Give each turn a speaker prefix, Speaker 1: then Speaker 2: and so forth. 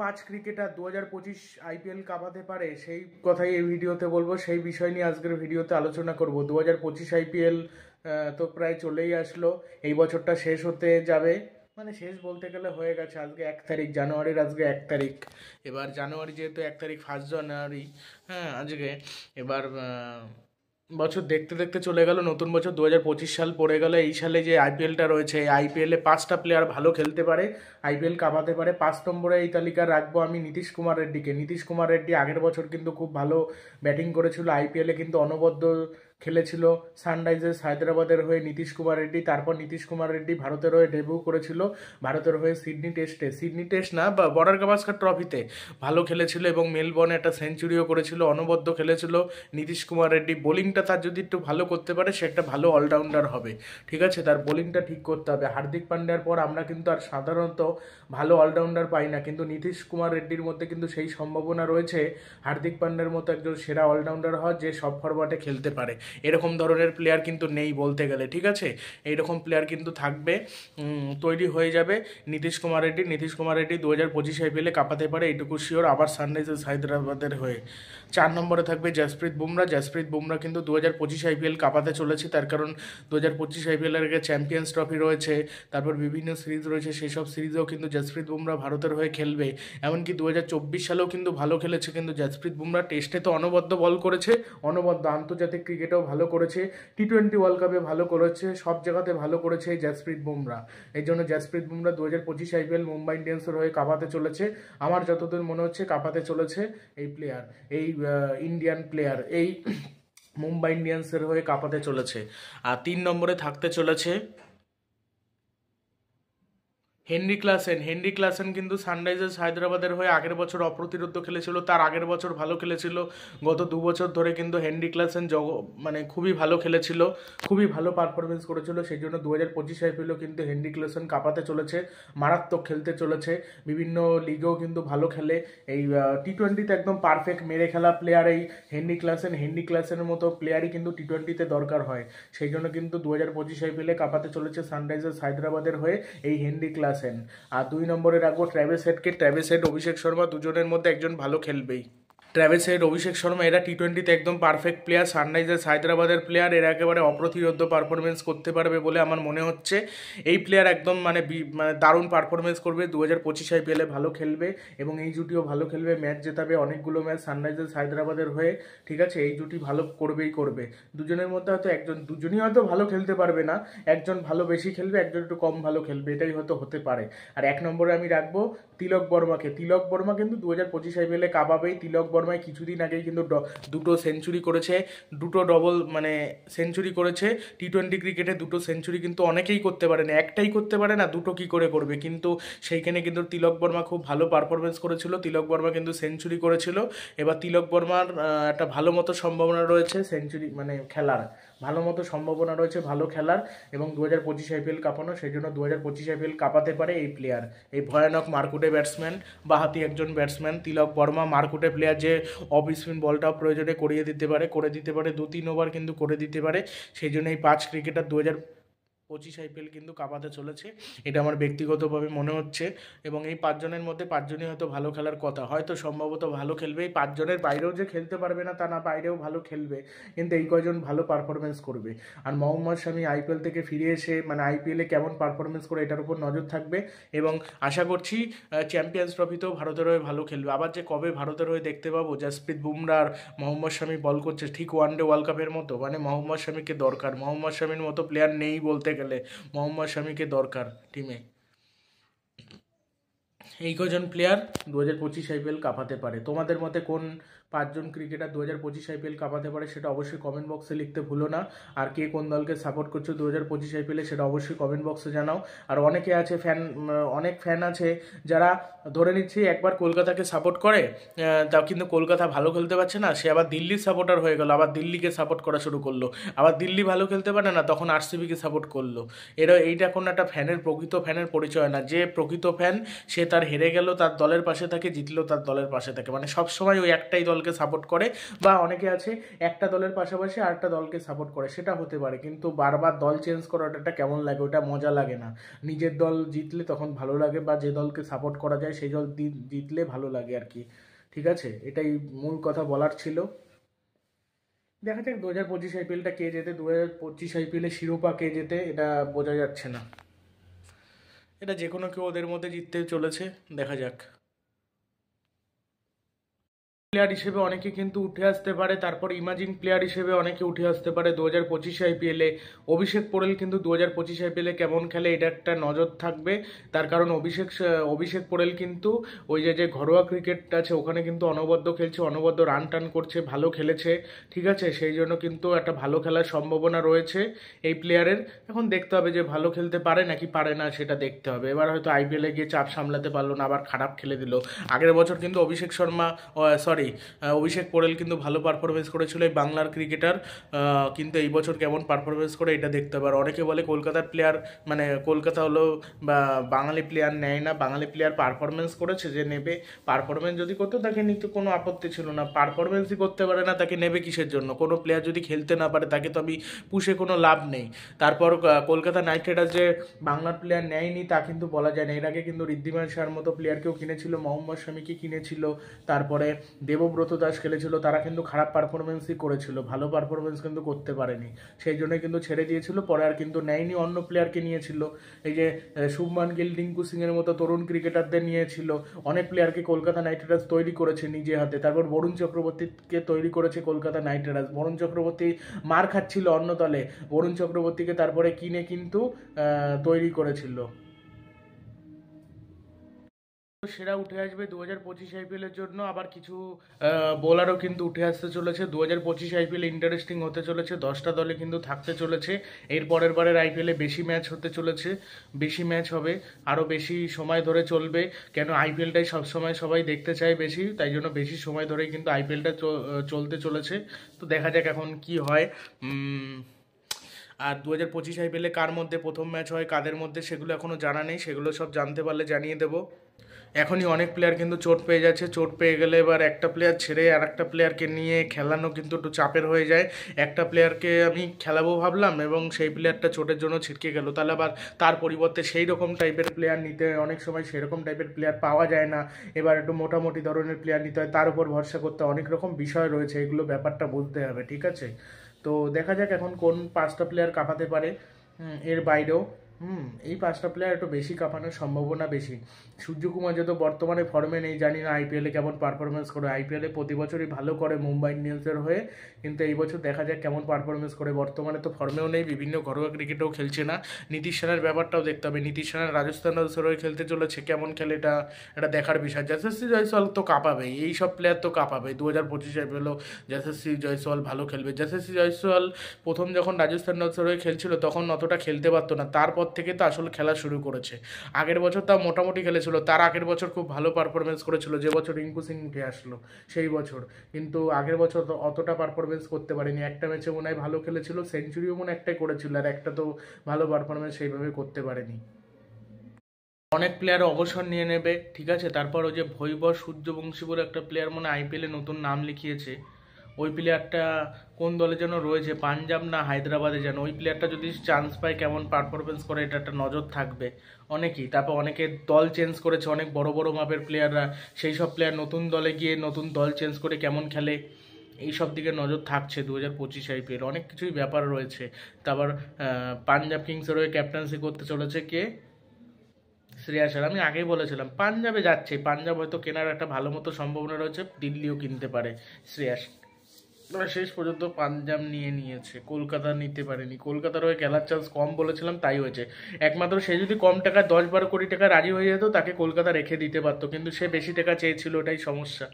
Speaker 1: 5 cricketer 2025 IPL কাঁপাতে পারে সেই কথাই এই ভিডিওতে বলবো, সেই বিষয় নিয়ে আজকের ভিডিওতে আলোচনা করব। 2025 আইপিএল তো প্রায় চলেই আসলো, এই বছরটা শেষ হতে যাবে, মানে শেষ বলতে গেলে হয়ে গেছে। আজকে 1 তারিখ জানুয়ারির, আজকে 1 তারিখ। এবার জানুয়ারি যেহেতু 1 তারিখ, 1 জানুয়ারি, হ্যাঁ আজকে। এবার বছর দেখতে দেখতে চলে গেল, নতুন বছর 2025 সাল পড়ে গেল। এই সালে যে আইপিএলটা রয়েছে, এই আইপিএলে 5টা প্লেয়ার ভালো খেলতে পারে, আইপিএল কাঁপাতে পারে। 5 নম্বরে এই তালিকা রাখবো আমি নীতিশ কুমার রেড্ডিকে। নীতিশ কুমার রেড্ডি আগের বছর কিন্তু খুব ভালো ব্যাটিং করেছিল, আইপিএলে কিন্তু অনবদ্য খেলেছিল সানরাইজার্স হায়দ্রাবাদের হয়ে নীতিশ কুমার রেড্ডি। তারপর নীতিশ কুমার রেড্ডি ভারতের হয়ে ডেবিউ করেছিল, ভারতের হয়ে সিডনি টেস্ট না বা বর্ডার গাভাস্কার ট্রফিতে ভালো খেলেছিল এবং মেলবোর্নে একটা সেঞ্চুরিও করেছিল, অনবদ্য খেলেছিল নীতিশ কুমার রেড্ডি। বোলিংটা তার যদি একটু ভালো করতে পারে, সে একটা ভালো অলরাউন্ডার হবে, ঠিক আছে। তার বোলিংটা ঠিক করতে হবে। হার্দিক পান্ডিয়ার পর আমরা কিন্তু আর সাধারণত ভালো অলরাউন্ডার পাই না, কিন্তু নীতিশ কুমার রেড্ডির মধ্যে কিন্তু সেই সম্ভাবনা রয়েছে হার্দিক পান্ডিয়ার মতো একজন সেরা অলরাউন্ডার হওয়ার, যে সব ফরম্যাটে খেলতে পারে। এরকম ধরনের প্লেয়ার কিন্তু নেই বলতে গেলে, ঠিক আছে। এইরকম প্লেয়ার কিন্তু থাকবে, তৈরি হয়ে যাবে নীতিশ কুমার রেড্ডি। নীতিশ কুমার রেড্ডি 2025 আইপিএলে কাঁপাতে পারে, এইটুকু শিওর, আবার সানরাইজার্স হায়দ্রাবাদের হয়ে। 4 নম্বরে থাকবে জসপ্রীত বুমরা। জসপ্রীত বুমরা কিন্তু 2025 আইপিএল কাঁপাতে চলেছে, তার কারণ 2025 আইপিএলের আগে চ্যাম্পিয়ন্স ট্রফি রয়েছে, তারপর বিভিন্ন সিরিজ রয়েছে, সেই সব সিরিজেও কিন্তু জসপ্রীত বুমরা ভারতের হয়ে খেলবে। এমনকি 2024 সালেও কিন্তু ভালো খেলেছে, কিন্তু জসপ্রীত বুমরা টেস্টে তো অনবদ্য বল করেছে, অনবদ্য আন্তর্জাতিক ক্রিকেটেও ভালো করেছে, টি20 ওয়ার্ল্ড কাপে ভালো করেছে, সব জায়গাতে ভালো করেছে এই জসপ্রীত বুমরা। এই জন্য জসপ্রীত বুমরা 2025 আইপিএল মুম্বাই ইন্ডিয়ান্সের হয়ে কাঁপাতে চলেছে। আমার যতদূর মনে হচ্ছে কাঁপাতে চলেছে এই প্লেয়ার, এই ইন্ডিয়ান প্লেয়ার, এই মুম্বাই ইন্ডিয়ান্সের হয়ে কাঁপাতে চলেছে। আর 3 নম্বরে থাকতে চলেছে হেনরি ক্লাসেন কিন্তু সানরাইজার্স হায়দ্রাবাদের হয়ে আগের বছর অপ্রতিরোধ্য খেলেছিল, তার আগের বছর ভালো খেলেছিল। গত 2 বছর ধরে কিন্তু হেনরি ক্লাসেন মানে খুবই ভালো খেলেছিল, খুবই ভালো পারফরমেন্স করেছিল। সেই জন্য 2025 আইপিএলও কিন্তু হেনরি ক্লাসেন কাঁপাতে চলেছে, মারাত্মক খেলতে চলেছে, বিভিন্ন লিগেও কিন্তু ভালো খেলে। এই টি20তে একদম পারফেক্ট মেরে খেলা প্লেয়ার এই হেনরি ক্লাসেনের মতো প্লেয়ারই কিন্তু টি20তে দরকার হয়। সেই জন্য কিন্তু 2025 আইপিএলে কাঁপাতে চলেছে সানরাইজার্স হায়দ্রাবাদের হয়ে এই হেনরি ক্লাসেন। আর 2 নম্বরে রাখবো Travis হেডকে। Travis head, Abhishek Sharma, দুজনের মধ্যে একজন ভালো খেলবেই। ট্র্যাভিস হেড, অভিষেক শর্মা এরা টি20তে একদম পারফেক্ট প্লেয়ার, সানরাইজার্স হায়দ্রাবাদের প্লেয়ার, এরা একেবারে অপ্রতিরোধ্য পারফরমেন্স করতে পারবে বলে আমার মনে হচ্ছে। এই প্লেয়ার একদম মানে দারুণ পারফরমেন্স করবে, 2025 আইপিএলে ভালো খেলবে এবং এই জুটিও ভালো খেলবে, ম্যাচ জেতাবে অনেকগুলো ম্যাচ সানরাইজার্স হায়দ্রাবাদের হয়ে, ঠিক আছে। এই জুটি ভালো করবে। দুজনের মধ্যে হয়তো দুজনই হয়তো ভালো খেলতে পারবে না, একজন ভালো বেশি খেলবে, একজন একটু কম ভালো খেলবে, এটাই হয়তো হতে পারে। আর 1 নম্বরে আমি রাখবো তিলক বর্মাকে। তিলক বর্মা কিন্তু 2025 আইপিএলে কাঁপাবেই। তিলক বর্মায় কিছুদিন আগেই কিন্তু দুটো সেঞ্চুরি করেছে, দুটো ডবল মানে সেঞ্চুরি করেছে। টি20 ক্রিকেটে দুটো সেঞ্চুরি কিন্তু অনেকেই করতে পারে না, একটাই করতে পারে না, দুটো কি করে করবে। কিন্তু সেইখানে কিন্তু তিলক বর্মা খুব ভালো পারফরমেন্স করেছিল, তিলক বর্মা কিন্তু সেঞ্চুরি করেছিল। এবার তিলক বর্মার একটা ভালো মতো সম্ভাবনা রয়েছে সেঞ্চুরি মানে খেলার, ভালো মতো সম্ভাবনা রয়েছে ভালো খেলার এবং 2025 আইপিএল কাঁপানো। সেই জন্য 2025 আইপিএল কাঁপাতে পারে এই প্লেয়ার, এই ভয়ানক মারকুটে ব্যাটসম্যান, বাহাতি একজন ব্যাটসম্যান তিলক বর্মা। মারকুটে প্লেয়ার, যে অফ স্পিন বলটাও প্রয়োজনে করে দিতে পারে 2-3 ওভার কিন্তু করে দিতে পারে। সেই জন্য এই 5 ক্রিকেটার 2025 আইপিএল কিন্তু কাঁপাতে চলেছে, এটা আমার ব্যক্তিগতভাবে মনে হচ্ছে। এবং এই 5 জনের মধ্যে 5 জনই হয়তো ভালো খেলার কথা, হয়তো সম্ভবত ভালো খেলবে। এই 5 জনের বাইরেও যে খেলতে পারবে না তা না, বাইরেও ভালো খেলবে, কিন্তু এই কয়জন ভালো পারফরমেন্স করবে। আর মোহাম্মদ শামি আইপিএল থেকে ফিরে এসে মানে আইপিএলে কেমন পারফরমেন্স করে এটার উপর নজর থাকবে এবং আশা করছি চ্যাম্পিয়ন্স ট্রফিতেও ভারতের হয়ে ভালো খেলবে। আবার যে কবে ভারতের হয়ে দেখতে পাবো জসপ্রীত বুমরা আর মোহাম্মদ শামি বল করছে ঠিক ওয়ানডে ওয়ার্ল্ড কাপের মতো, মানে মোহাম্মদ শামিকে দরকার, মোহাম্মদ শামির মতো প্লেয়ার নেই বলতে গেলে, মোহাম্মদ শামিকে দরকার টিমে। এই কজন প্লেয়ার 2025 আইপিএল কাঁপাতে পারে। তোমাদের মতে কোন 5 জন ক্রিকেটার 2025 আইপিএল কাঁপাতে পারে সেটা অবশ্যই কমেন্ট বক্সে লিখতে ভুলো না। আর কে কোন দলকে সাপোর্ট করছো 2025 আইপিএলে সেটা অবশ্যই কমেন্ট বক্সে জানাও। আর অনেকে আছে অনেক ফ্যান আছে যারা ধরে নিচ্ছি একবার কলকাতাকে সাপোর্ট করে, তাও কিন্তু কলকাতা ভালো খেলতে পারছে না, সে আবার দিল্লির সাপোর্টার হয়ে গেল, আবার দিল্লিকে সাপোর্ট করা শুরু করলো। আবার দিল্লি ভালো খেলতে পারে না, তখন আরসিবিকে সাপোর্ট করলো। এইটা কোনো একটা প্রকৃত ফ্যানের পরিচয় না। যে প্রকৃত ফ্যান সে তার হেরে গেল তার দলের পাশে থাকে, জিতলেও তার দলের পাশে থাকে, মানে সবসময় ওই একটাই দল দলকে সাপোর্ট করে, বা অনেকে আছে একটা দলের পাশাপাশি আরেকটা দলকে সাপোর্ট করে, সেটা হতে পারে, কিন্তু বারবার দল চেঞ্জ করাটা কেমন লাগে, ওটা মজা লাগে না। নিজের দল জিতলে তখন ভালো লাগে, বা যে দলকে সাপোর্ট করা যায় সেই দল জিতলে ভালো লাগে আর কি। ঠিক আছে, এটাই মূল কথা বলার ছিল। দেখা যাক 2025 আইপিএলটা কে জেতে, 2025 আইপিএলে শিরোপা কে জেতে এটা বোঝা যাচ্ছে না। এটা যে কোনো কেউ ওদের মধ্যে জিততে চলেছে, দেখা যাক। প্লেয়ার হিসেবে অনেকে কিন্তু উঠে আসতে পারে, তারপর ইমাজিং প্লেয়ার হিসেবে অনেকে উঠে আসতে পারে 2025 আইপিএলে। অভিষেক পোরেল কিন্তু 2025 আইপিএলে কেমন খেলে এটা একটা নজর থাকবে, তার কারণ অভিষেক পোরেল কিন্তু ওই যে ঘরোয়া ক্রিকেট আছে ওখানে কিন্তু অনবদ্য খেলছে, অনবদ্য রান টান করছে, ভালো খেলেছে। ঠিক আছে, সেই জন্য কিন্তু একটা ভালো খেলার সম্ভাবনা রয়েছে এই প্লেয়ারের। এখন দেখতে হবে যে ভালো খেলতে পারে নাকি পারে না, সেটা দেখতে হবে। এবার হয়তো আইপিএলে গিয়ে চাপ সামলাতে পারলো না, আবার খারাপ খেলে দিল। আগের বছর কিন্তু অভিষেক পোরেল কিন্তু ভালো পারফরমেন্স করেছিল এই বাংলার ক্রিকেটার, কিন্তু এই বছর কেমন পারফরমেন্স করে এটা দেখতে হবে। আর অনেকে বলে কলকাতার প্লেয়ার, মানে কলকাতা হলো বা বাঙালি প্লেয়ার নেয় না, বাঙালি প্লেয়ার পারফরমেন্স করেছে যে নেবে, পারফরমেন্স যদি করতো তাকে নিতে কোনো আপত্তি ছিল না, পারফরমেন্সই করতে পারে না তাকে নেবে কিসের জন্য? কোনো প্লেয়ার যদি খেলতে না পারে তাকে তো আমি পুষে কোনো লাভ নেই। তারপর কলকাতা নাইট রাইডার্স যে বাংলার প্লেয়ার নেয়নি তা কিন্তু বলা যায় না, এর আগে কিন্তু ঋদ্ধিমান শাহর মতো প্লেয়ারকেও কিনেছিল, মোহাম্মদ শামিকে কিনেছিল, তারপরে দেবব্রত দাস খেলেছিল, তারা কিন্তু খারাপ পারফরমেন্সই করেছিল, ভালো পারফরমেন্স কিন্তু করতে পারেনি, সেই জন্য কিন্তু ছেড়ে দিয়েছিল। পরে আর কিন্তু নেয়নি, অন্য প্লেয়ারকে নিয়েছিল, এই যে শুভমান গিল, রিঙ্কু সিং এর মতো তরুণ ক্রিকেটারদের নিয়েছিল। অনেক প্লেয়ারকে কলকাতা নাইট রাইডার্স তৈরি করেছে নিজে হাতে। তারপর বরুণ চক্রবর্তীকে তৈরি করেছে কলকাতা নাইট রাইডার্স। বরুণ চক্রবর্তী মার খাচ্ছিল অন্য দলে, বরুণ চক্রবর্তীকে তারপরে কিনে কিন্তু তৈরি করেছিল। সেরা উঠে আসবে 2025 আইপিএলের জন্য। আবার কিছু বোলারও কিন্তু উঠে আসতে চলেছে। 2025 আইপিএল ইন্টারেস্টিং হতে চলেছে, 10টা দলে কিন্তু থাকতে চলেছে। এর পরের বারের আইপিএলে বেশি ম্যাচ হতে চলেছে, বেশি ম্যাচ হবে, আরও বেশি সময় ধরে চলবে, কেন আইপিএলটাই সবসময় সবাই দেখতে চায় বেশি, তাই জন্য বেশি সময় ধরে কিন্তু আইপিএলটা চলতে চলেছে। তো দেখা যাক এখন কি হয়। আর 2025 আইপিএলে কার মধ্যে প্রথম ম্যাচ হয়, কাদের মধ্যে, সেগুলো এখনও জানা নেই, সেগুলো সব জানতে পারলে জানিয়ে দেবো। এখনই অনেক প্লেয়ার কিন্তু চোট পেয়ে যাচ্ছে, চোট পেয়ে গেলে এবার একটা প্লেয়ার ছেড়ে আর একটা প্লেয়ারকে নিয়ে খেলানো কিন্তু একটু চাপের হয়ে যায়। একটা প্লেয়ারকে আমি খেলাবো ভাবলাম এবং সেই প্লেয়ারটা চোটের জন্য ছিটকে গেল, তাহলে আবার তার পরিবর্তে সেই রকম টাইপের প্লেয়ার নিতে অনেক সময় সেরকম টাইপের প্লেয়ার পাওয়া যায় না, এবার একটু মোটামুটি ধরনের প্লেয়ার নিতে হয়, তার উপর ভরসা করতে অনেক রকম বিষয় রয়েছে, এগুলো ব্যাপারটা বুঝতে হবে। ঠিক আছে, তো দেখা যাক এখন কোন 5টা প্লেয়ার কাঁপাতে পারে। এর বাইরেও এই 5টা প্লেয়ার একটু বেশি কাঁপানোর সম্ভাবনা বেশি। সূর্যকুমার যত বর্তমানে ফর্মে নেই, জানি না আইপিএলে কেমন পারফরমেন্স করে, আইপিএলে প্রতি বছরই ভালো করে মুম্বাই ইন্ডিয়ান্সের হয়ে, কিন্তু এই বছর দেখা যাক কেমন পারফরমেন্স করে। বর্তমানে তো ফর্মেও নেই, বিভিন্ন ঘরোয়া ক্রিকেটেও খেলছে না। নীতিশ সেনার ব্যাপারটাও দেখতে হবে, নীতিশ সেনার রাজস্থান রয়্যালসের হয়ে খেলতে চলেছে, কেমন খেলে এটা দেখার বিষয়। যশস্বী জয়সওয়াল তো কাঁপাবেই, এই সব প্লেয়ার তো কাঁপাবে। 2025 আইপিএলও যশস্বী জয়সওয়াল ভালো খেলবে। যশস্বী জয়সওয়াল প্রথম যখন রাজস্থান রয়্যালসের হয়ে খেলছিল তখন অতটা খেলতে পারতো না, তারপর থেকে তো আসলে খেলা শুরু করেছে। আগের বছর তাও মোটামুটি খেলেছিল, তার আগের বছর খুব ভালো পারফরমেন্স করেছিল, যে বছর রিঙ্কু সিং উঠে আসলো সেই বছর, কিন্তু আগের বছর তো অতটা পারফরমেন্স করতে পারেনি। একটা ম্যাচে মনে হয় ভালো খেলেছিল, সেঞ্চুরিও মনে একটাই করেছিল, আর একটা তো ভালো পারফরমেন্স সেইভাবে করতে পারেনি। অনেক প্লেয়ার অবসর নিয়ে নেবে, ঠিক আছে। তারপর ওই যে ভৈবর সূর্যবংশী বলে একটা প্লেয়ার মনে আইপিএলে নতুন নাম লিখিয়েছে, ওই প্লেয়ারটা কোন দলে যেন রয়েছে, পাঞ্জাব না হায়দ্রাবাদে যেন, ওই প্লেয়ারটা যদি চান্স পায় কেমন পারফরমেন্স করে এটা একটা নজর থাকবে অনেকেই। তারপর অনেকে দল চেঞ্জ করেছে, অনেক বড় বড় মাপের প্লেয়াররা, সেই সব প্লেয়ার নতুন দলে গিয়ে নতুন দল চেঞ্জ করে কেমন খেলে, এই সব দিকে নজর থাকছে 2025 আইপিএল। অনেক কিছুই ব্যাপার রয়েছে। তারপর পাঞ্জাব কিংসের হয়ে ক্যাপ্টেন্সি করতে চলেছে কে, শ্রেয়াস আয়ার। আমি আগেই বলেছিলাম পাঞ্জাবে যাচ্ছে, পাঞ্জাব হয়তো কেনার একটা ভালো মতো সম্ভাবনা রয়েছে, দিল্লিও কিনতে পারে শ্রেয়াস। শেষ পর্যন্ত পাঞ্জাব নিয়ে নিয়েছে, কলকাতা নিতে পারেনি, কলকাতার হয়ে খেলার চান্স কম বলেছিলাম তাই হয়েছে। একমাত্র সে যদি কম টাকায় 10-12 কোটি টাকা রাজি হয়ে যেত তাকে কলকাতা রেখে দিতে পারতো, কিন্তু সে বেশি টাকা চেয়েছিল, ওটাই সমস্যা।